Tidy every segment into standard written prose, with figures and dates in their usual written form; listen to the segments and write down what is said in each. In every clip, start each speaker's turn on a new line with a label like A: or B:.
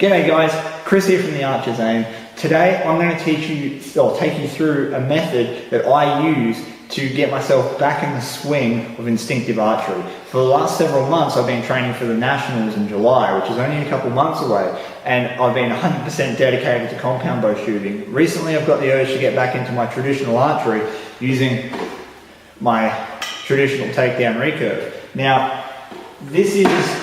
A: G'day guys, Chris here from the Archer's Aim. Today I'm going to take you through a method that I use to get myself back in the swing of instinctive archery. For the last several months I've been training for the Nationals in July, which is only a couple months away, and I've been 100% dedicated to compound bow shooting. Recently I've got the urge to get back into my traditional archery using my traditional takedown recurve. Now this is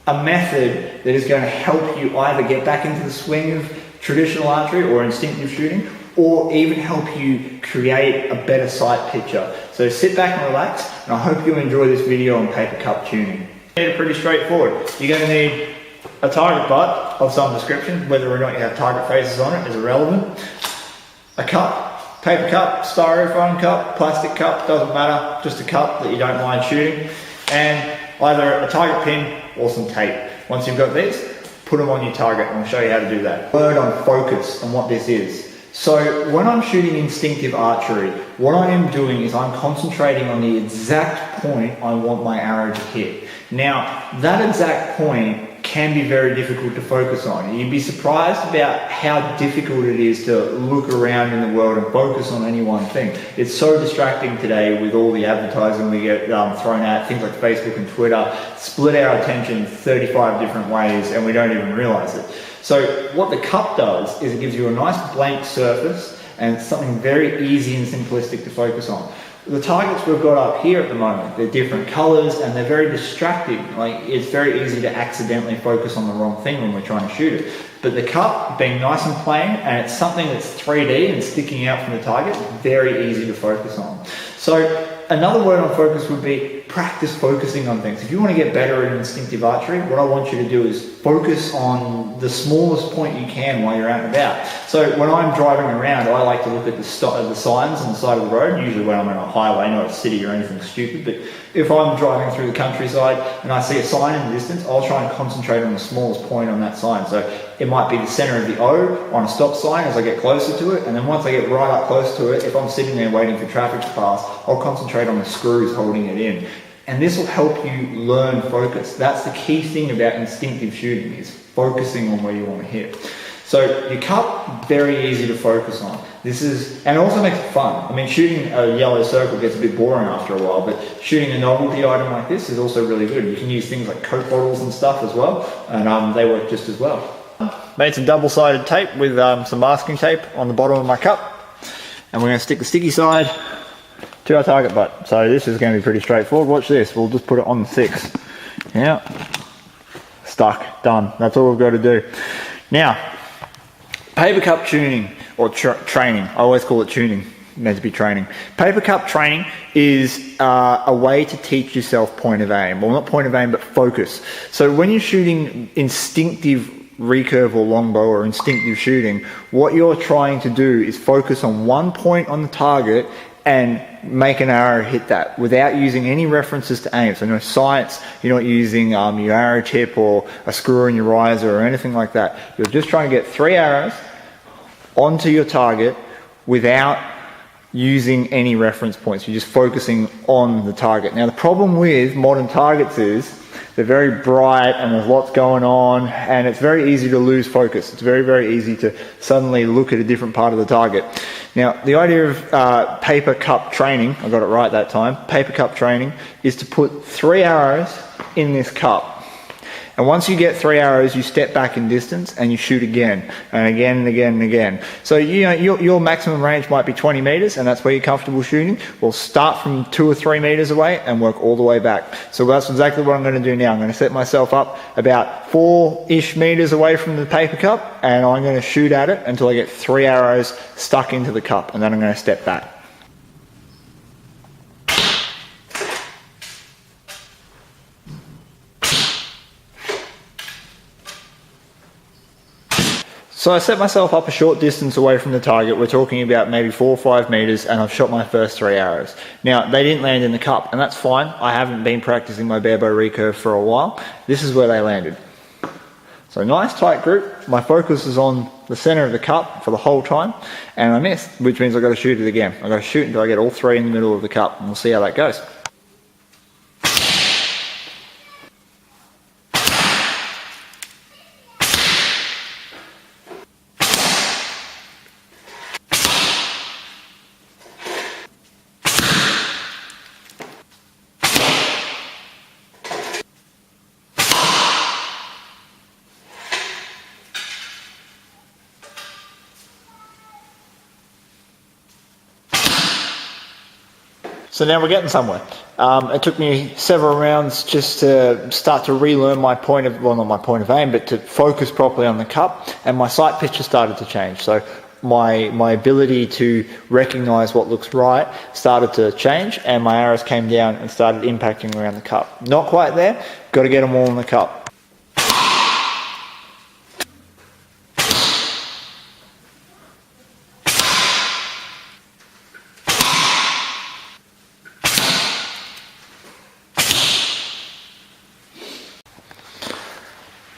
A: a method that is going to help you either get back into the swing of traditional archery or instinctive shooting, or even help you create a better sight picture. So sit back and relax, and I hope you enjoy this video on paper cup tuning. It's pretty straightforward. You're going to need a target butt of some description. Whether or not you have target faces on it is irrelevant. A cup, paper cup, styrofoam cup, plastic cup, doesn't matter, just a cup that you don't mind shooting, and either a target pin or some tape. Once you've got these, put them on your target, and I'll show you how to do that. Word on focus and what this is. So when I'm shooting instinctive archery, what I am doing is I'm concentrating on the exact point I want my arrow to hit. Now, that exact point can be very difficult to focus on. You'd be surprised about how difficult it is to look around in the world and focus on any one thing. It's so distracting today with all the advertising we get thrown at, things like Facebook and Twitter, split our attention 35 different ways and we don't even realize it. So what the cup does is it gives you a nice blank surface and it's something very easy and simplistic to focus on. The targets we've got up here at the moment, they're different colors and they're very distracting. Like, it's very easy to accidentally focus on the wrong thing when we're trying to shoot it. But the cup being nice and plain, and it's something that's 3D and sticking out from the target, very easy to focus on. So another word on focus would be practice focusing on things. If you want to get better at instinctive archery, what I want you to do is focus on the smallest point you can while you're out and about. So when I'm driving around, I like to look at the signs on the side of the road, usually when I'm on a highway, not a city or anything stupid, but if I'm driving through the countryside and I see a sign in the distance, I'll try and concentrate on the smallest point on that sign. So it might be the center of the O on a stop sign as I get closer to it, and then once I get right up close to it, if I'm sitting there waiting for traffic to pass, I'll concentrate on the screws holding it in. And this will help you learn focus. That's the key thing about instinctive shooting, is focusing on where you want to hit. So your cup, very easy to focus on. And it also makes it fun. I mean, shooting a yellow circle gets a bit boring after a while, but shooting a novelty item like this is also really good. You can use things like Coke bottles and stuff as well, and they work just as well. Made some double-sided tape with some masking tape on the bottom of my cup, and we're going to stick the sticky side to our target butt. So this is going to be pretty straightforward. Watch this. We'll just put it on the 6. Yeah. Stuck. Done. That's all we've got to do. Now, paper cup tuning, or training. I always call it tuning. Meant to be training. Paper cup training is a way to teach yourself point of aim. Well, not point of aim, but focus. So when you're shooting instinctive recurve or longbow or instinctive shooting, what you're trying to do is focus on one point on the target and make an arrow hit that without using any references to aim. So no sights, you're not using your arrow tip or a screw in your riser or anything like that. You're just trying to get 3 arrows onto your target without using any reference points. You're just focusing on the target. Now the problem with modern targets is they're very bright and there's lots going on and it's very easy to lose focus. It's very, very easy to suddenly look at a different part of the target. Now, the idea of paper cup training, I got it right that time, paper cup training is to put 3 arrows in this cup. And once you get 3 arrows, you step back in distance and you shoot again and again and again and again. So your maximum range might be 20 meters and that's where you're comfortable shooting. We'll start from 2 or 3 meters away and work all the way back. So that's exactly what I'm going to do now. I'm going to set myself up about 4-ish meters away from the paper cup and I'm going to shoot at it until I get 3 arrows stuck into the cup, and then I'm going to step back. So I set myself up a short distance away from the target. We're talking about maybe 4 or 5 meters, and I've shot my first 3 arrows. Now, they didn't land in the cup, and that's fine. I haven't been practicing my barebow recurve for a while. This is where they landed. So nice tight group. My focus is on the center of the cup for the whole time, and I missed, which means I've got to shoot it again. I've got to shoot until I get all 3 in the middle of the cup, and we'll see how that goes. So now we're getting somewhere. It took me several rounds just to start to relearn my point of, well, not my point of aim, but to focus properly on the cup, and my sight picture started to change. So my ability to recognise what looks right started to change, and my arrows came down and started impacting around the cup. Not quite there, got to get them all in the cup.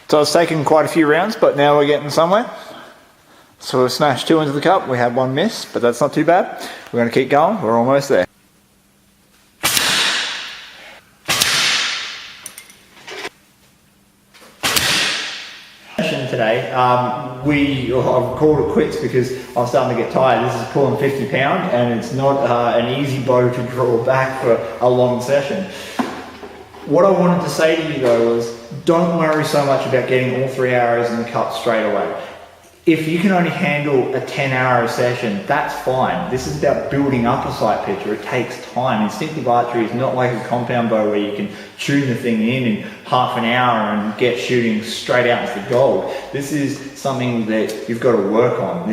A: So it's taken quite a few rounds, but now we're getting somewhere. So we've smashed 2 into the cup. We had 1 miss, but that's not too bad. We're going to keep going. We're almost there. Today, I've called it quits because I'm starting to get tired. This is pulling 50 pound, and it's not an easy bow to draw back for a long session. What I wanted to say to you though was, don't worry so much about getting all 3 arrows in the cup straight away. If you can only handle a 10 arrow session, that's fine. This is about building up a sight picture. It takes time. Instinctive archery is not like a compound bow where you can tune the thing in half an hour and get shooting straight out into the gold. This is something that you've got to work on.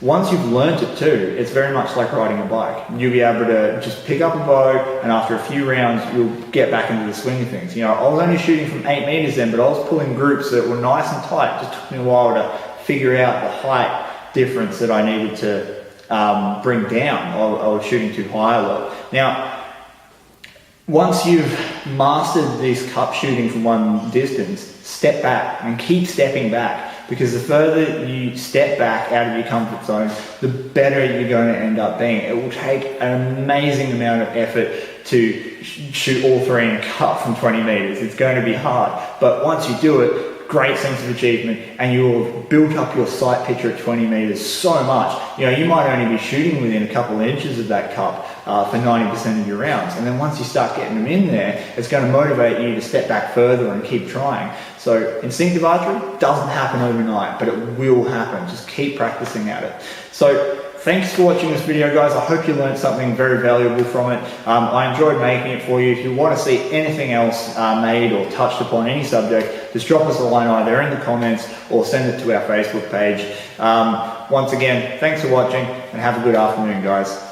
A: Once you've learnt it too, it's very much like riding a bike. You'll be able to just pick up a bow, and after a few rounds, you'll get back into the swing of things. You know, I was only shooting from 8 meters then, but I was pulling groups that were nice and tight. It just took me a while to figure out the height difference that I needed to bring down. I was shooting too high a lot. Now, once you've mastered this cup shooting from one distance, step back and keep stepping back. Because the further you step back out of your comfort zone, the better you're going to end up being. It will take an amazing amount of effort to shoot all 3 in a cup from 20 meters. It's going to be hard, but once you do it, great sense of achievement, and you'll have built up your sight picture at 20 meters so much. You know, you might only be shooting within a couple of inches of that cup for 90% of your rounds, and then once you start getting them in there, it's going to motivate you to step back further and keep trying. So instinctive archery doesn't happen overnight, but it will happen. Just keep practicing at it. So thanks for watching this video, guys. I hope you learned something very valuable from it. I enjoyed making it for you. If you want to see anything else made or touched upon any subject, just drop us a line either in the comments or send it to our Facebook page. Once again, thanks for watching, and have a good afternoon, guys.